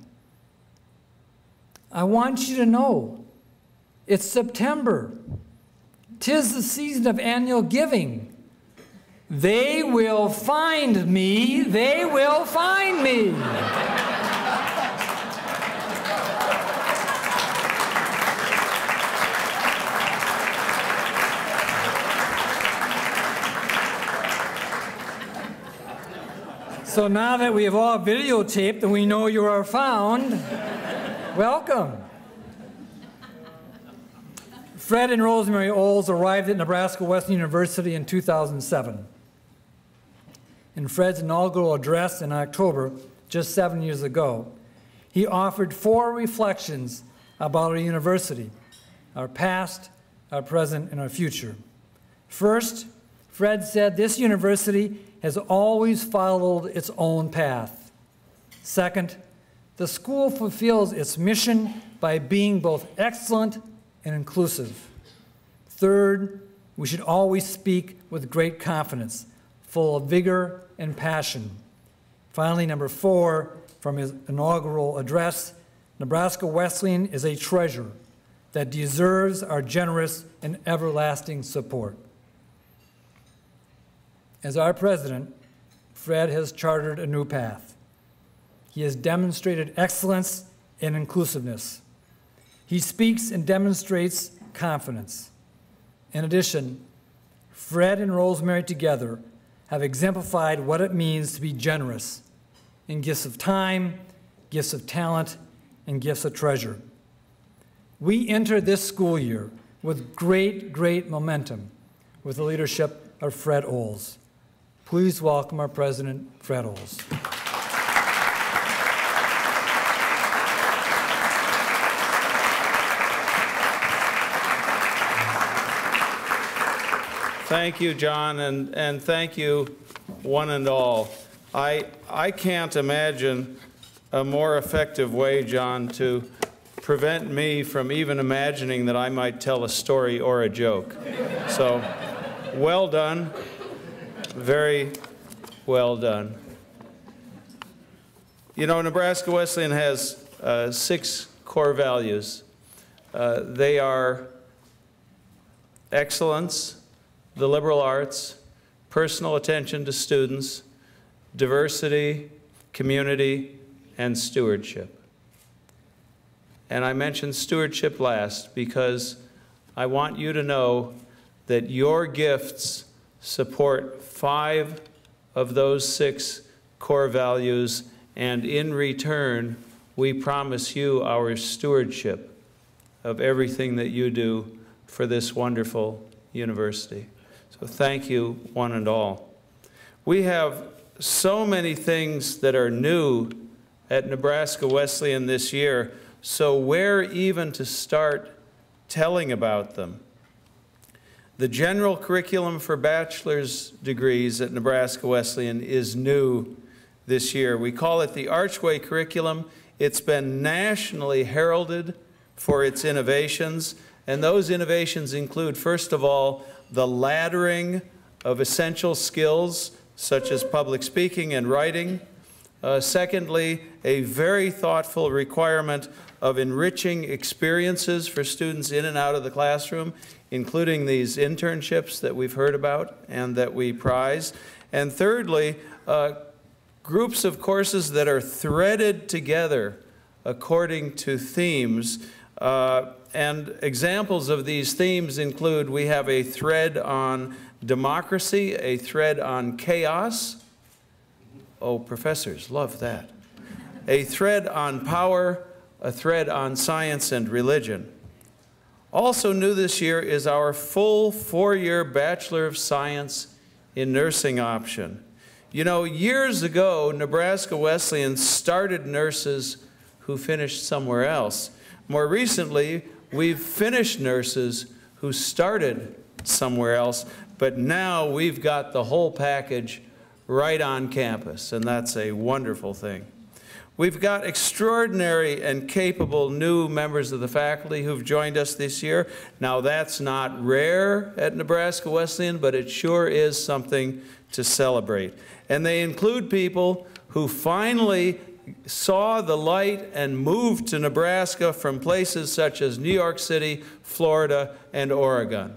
I want you to know, it's September. 'Tis the season of annual giving. They will find me. They will find me. So now that we have all videotaped and we know you are found, welcome. Fred and Rosemary Olds arrived at Nebraska Wesleyan University in 2007. In Fred's inaugural address in October, just 7 years ago, he offered 4 reflections about our university, our past, our present, and our future. First, Fred said this university has always followed its own path. Second, the school fulfills its mission by being both excellent and inclusive. Third, we should always speak with great confidence, full of vigor and passion. Finally, number 4, from his inaugural address, Nebraska Wesleyan is a treasure that deserves our generous and everlasting support. As our president, Fred has chartered a new path. He has demonstrated excellence and inclusiveness. He speaks and demonstrates confidence. In addition, Fred and Rosemary together have exemplified what it means to be generous in gifts of time, gifts of talent, and gifts of treasure. We enter this school year with great, great momentum with the leadership of Fred Olds. Please welcome our president, Fred Olds. Thank you, John, and thank you, one and all. I can't imagine a more effective way, John, to prevent me from even imagining that I might tell a story or a joke. So, well done. Very well done. You know, Nebraska Wesleyan has 6 core values. They are excellence, the liberal arts, personal attention to students, diversity, community, and stewardship. And I mentioned stewardship last because I want you to know that your gifts support 5 of those 6 core values, and in return, we promise you our stewardship of everything that you do for this wonderful university. So thank you, one and all. We have so many things that are new at Nebraska Wesleyan this year, so where even to start telling about them? The general curriculum for bachelor's degrees at Nebraska Wesleyan is new this year. We call it the Archway curriculum. It's been nationally heralded for its innovations, and those innovations include, first of all, the laddering of essential skills such as public speaking and writing. Secondly, a very thoughtful requirement of enriching experiences for students in and out of the classroom, including these internships that we've heard about and that we prize. And thirdly, groups of courses that are threaded together according to themes. And examples of these themes include, we have a thread on democracy, a thread on chaos. Oh, professors love that. A thread on power, a thread on science and religion. Also new this year is our full 4-year Bachelor of Science in Nursing option. You know, years ago, Nebraska Wesleyan started nurses who finished somewhere else. More recently, we've finished nurses who started somewhere else, but now we've got the whole package right on campus, and that's a wonderful thing. We've got extraordinary and capable new members of the faculty who've joined us this year. Now, that's not rare at Nebraska Wesleyan, but it sure is something to celebrate. And they include people who finally saw the light and moved to Nebraska from places such as New York City, Florida, and Oregon.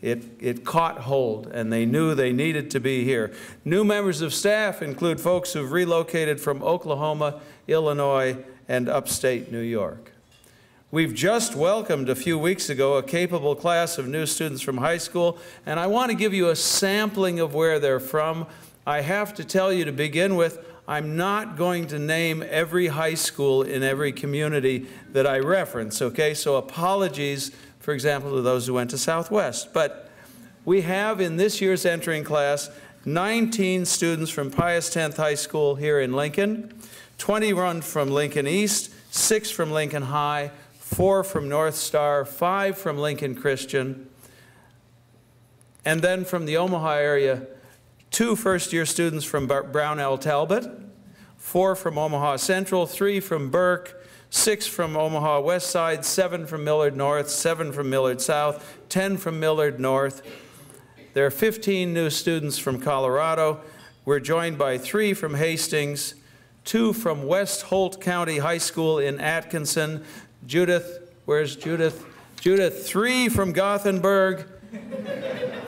It caught hold, and they knew they needed to be here. New members of staff include folks who've relocated from Oklahoma, Illinois, and upstate New York. We've just welcomed a few weeks ago a capable class of new students from high school, and I want to give you a sampling of where they're from. I have to tell you to begin with, I'm not going to name every high school in every community that I reference, okay? So apologies, for example, to those who went to Southwest. But we have in this year's entering class 19 students from Pius X High School here in Lincoln, 21 from Lincoln East, 6 from Lincoln High, 4 from North Star, 5 from Lincoln Christian, and then from the Omaha area, 2 first-year students from Brownell Talbot, 4 from Omaha Central, 3 from Burke, 6 from Omaha West Side, 7 from Millard North, 7 from Millard South, 10 from Millard North. There are 15 new students from Colorado. We're joined by 3 from Hastings, 2 from West Holt County High School in Atkinson. Judith, where's Judith? Judith, 3 from Gothenburg.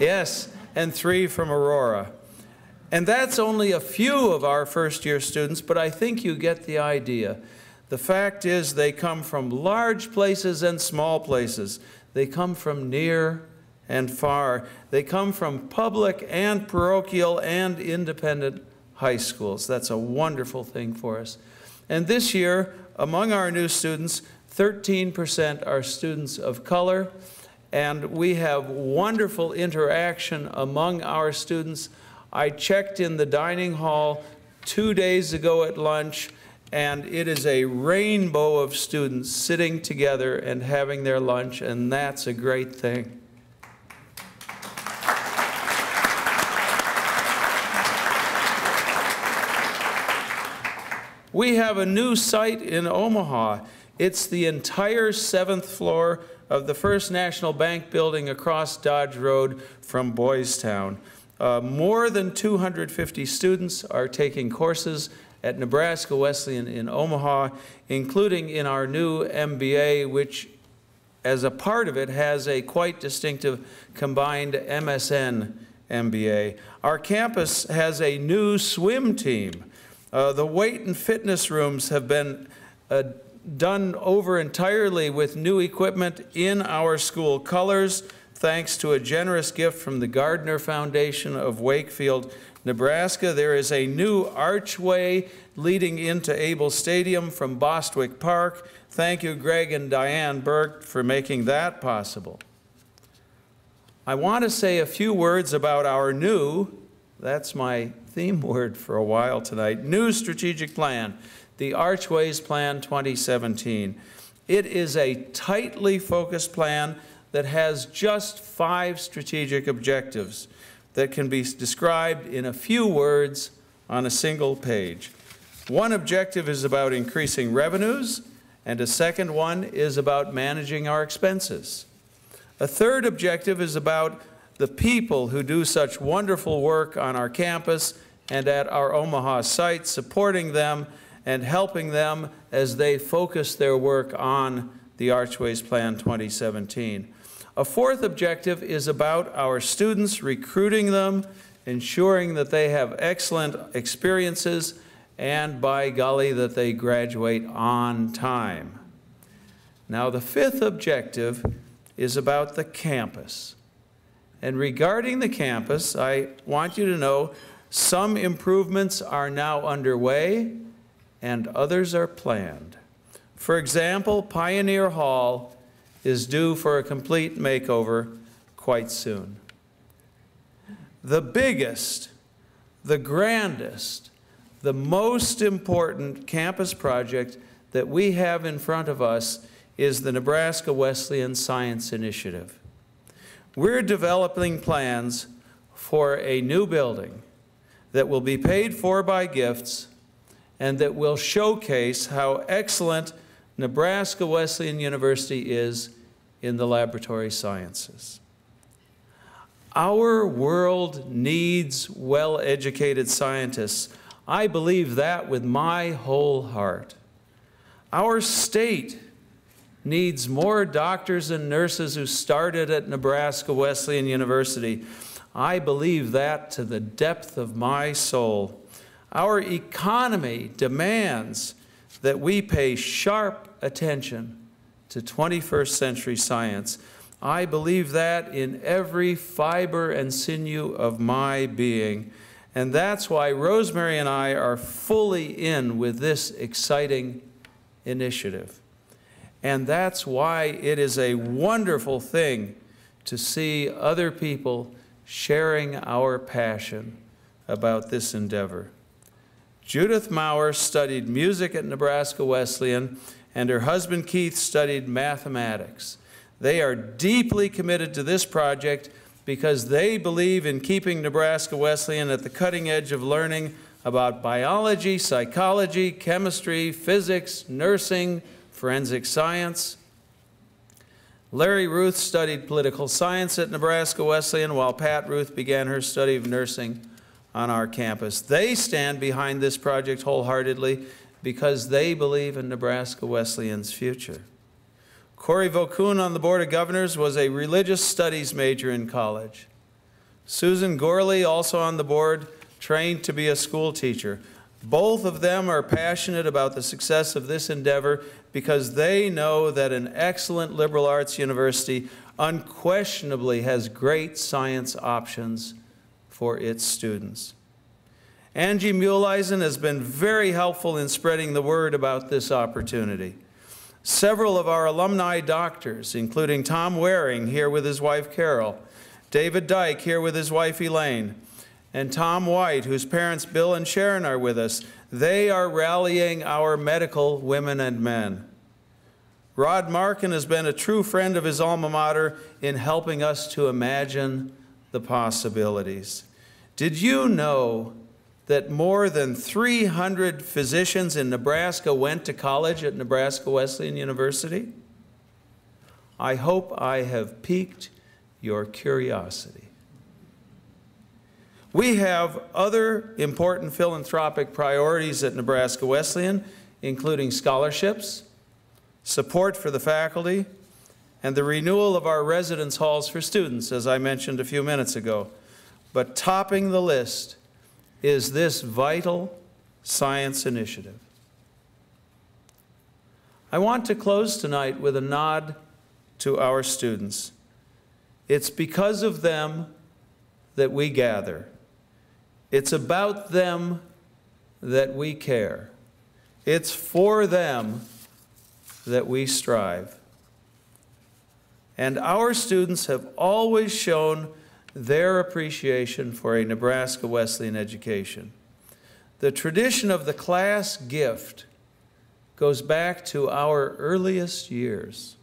Yes, and 3 from Aurora. And that's only a few of our first-year students, but I think you get the idea. The fact is they come from large places and small places. They come from near and far. They come from public and parochial and independent high schools. That's a wonderful thing for us. And this year, among our new students, 13% are students of color, and we have wonderful interaction among our students. I checked in the dining hall 2 days ago at lunch, and it is a rainbow of students sitting together and having their lunch, and that's a great thing. We have a new site in Omaha. It's the entire 7th floor of the First National Bank building across Dodge Road from Boys Town. More than 250 students are taking courses at Nebraska Wesleyan in Omaha, including in our new MBA, which as a part of it has a quite distinctive combined MSN MBA. Our campus has a new swim team. The weight and fitness rooms have been done over entirely with new equipment in our school colors, thanks to a generous gift from the Gardner Foundation of Wakefield, Nebraska. There is a new archway leading into Able Stadium from Bostwick Park. Thank you, Greg and Diane Burke, for making that possible. I want to say a few words about our new, that's my theme word for a while tonight, new strategic plan, the Archways Plan 2017. It is a tightly focused plan that has just 5 strategic objectives that can be described in a few words on a single page. One objective is about increasing revenues, and a second one is about managing our expenses. A third objective is about the people who do such wonderful work on our campus and at our Omaha site, supporting them and helping them as they focus their work on the Archways Plan 2017. A fourth objective is about our students, recruiting them, ensuring that they have excellent experiences, and by golly, that they graduate on time. Now, the fifth objective is about the campus. And regarding the campus, I want you to know some improvements are now underway and others are planned. For example, Pioneer Hall is due for a complete makeover quite soon. The biggest, the grandest, the most important campus project that we have in front of us is the Nebraska Wesleyan Science Initiative. We're developing plans for a new building that will be paid for by gifts and that will showcase how excellent Nebraska Wesleyan University is in the laboratory sciences. Our world needs well-educated scientists. I believe that with my whole heart. Our state needs more doctors and nurses who started at Nebraska Wesleyan University. I believe that to the depth of my soul. Our economy demands that we pay sharp attention to 21st century science. I believe that in every fiber and sinew of my being. And that's why Rosemary and I are fully in with this exciting initiative. And that's why it is a wonderful thing to see other people sharing our passion about this endeavor. Judith Maurer studied music at Nebraska Wesleyan, and her husband Keith studied mathematics. They are deeply committed to this project because they believe in keeping Nebraska Wesleyan at the cutting edge of learning about biology, psychology, chemistry, physics, nursing, forensic science. Larry Ruth studied political science at Nebraska Wesleyan, while Pat Ruth began her study of nursing on our campus. They stand behind this project wholeheartedly because they believe in Nebraska Wesleyan's future. Corey Vokoun on the Board of Governors was a religious studies major in college. Susan Gorley, also on the board, trained to be a school teacher. Both of them are passionate about the success of this endeavor because they know that an excellent liberal arts university unquestionably has great science options for its students. Angie Muhleisen has been very helpful in spreading the word about this opportunity. Several of our alumni doctors, including Tom Waring, here with his wife Carol, David Dyke, here with his wife Elaine, and Tom White, whose parents Bill and Sharon are with us, they are rallying our medical women and men. Rod Markin has been a true friend of his alma mater in helping us to imagine the possibilities. Did you know that more than 300 physicians in Nebraska went to college at Nebraska Wesleyan University? I hope I have piqued your curiosity. We have other important philanthropic priorities at Nebraska Wesleyan, including scholarships, support for the faculty, and the renewal of our residence halls for students, as I mentioned a few minutes ago. But topping the list is this vital science initiative. I want to close tonight with a nod to our students. It's because of them that we gather. It's about them that we care. It's for them that we strive. And our students have always shown their appreciation for a Nebraska Wesleyan education. The tradition of the class gift goes back to our earliest years.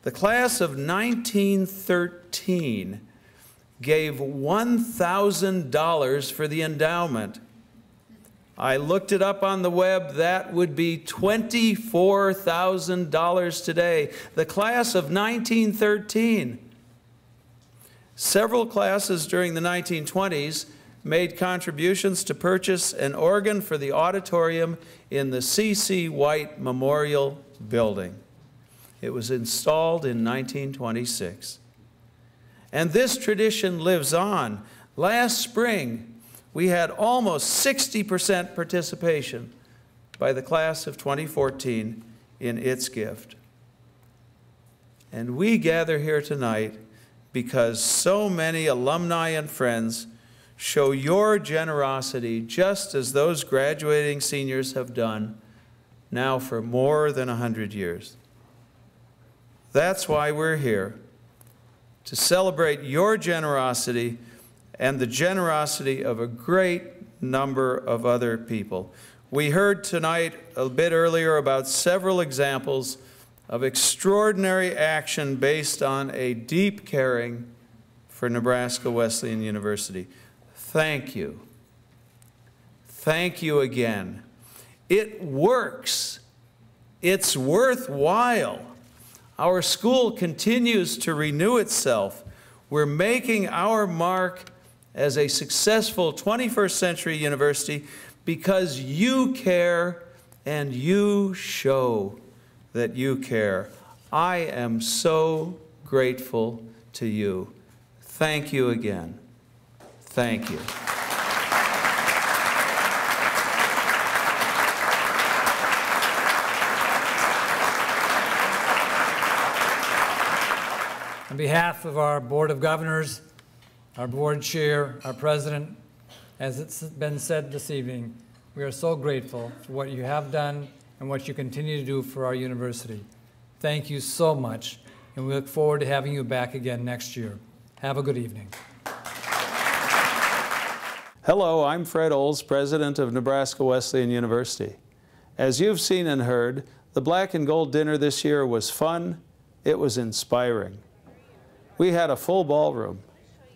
The class of 1913 gave $1,000 for the endowment. I looked it up on the web. That would be $24,000 today. The class of 1913. Several classes during the 1920s made contributions to purchase an organ for the auditorium in the C.C. White Memorial Building. It was installed in 1926. And this tradition lives on. Last spring, we had almost 60% participation by the class of 2014 in its gift. And we gather here tonight because so many alumni and friends show your generosity just as those graduating seniors have done now for more than 100 years. That's why we're here, to celebrate your generosity and the generosity of a great number of other people. We heard tonight a bit earlier about several examples of extraordinary action based on a deep caring for Nebraska Wesleyan University. Thank you. Thank you again. It works. It's worthwhile. Our school continues to renew itself. We're making our mark as a successful 21st century university because you care and you show that you care. I am so grateful to you. Thank you again. Thank you. On behalf of our Board of Governors, our board chair, our president, as it's been said this evening, we are so grateful for what you have done and what you continue to do for our university. Thank you so much, and we look forward to having you back again next year. Have a good evening. Hello, I'm Fred Olds, president of Nebraska Wesleyan University. As you've seen and heard, the Black and Gold dinner this year was fun. It was inspiring. We had a full ballroom.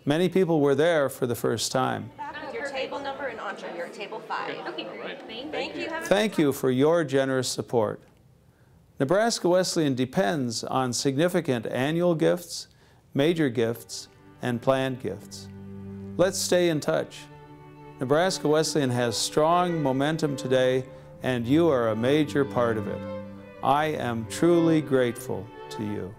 Many people were there for the first time. Your table number and entree. You're at table 5. Okay, great. Thank you. Thank you for your generous support. Nebraska Wesleyan depends on significant annual gifts, major gifts, and planned gifts. Let's stay in touch. Nebraska Wesleyan has strong momentum today, and you are a major part of it. I am truly grateful to you.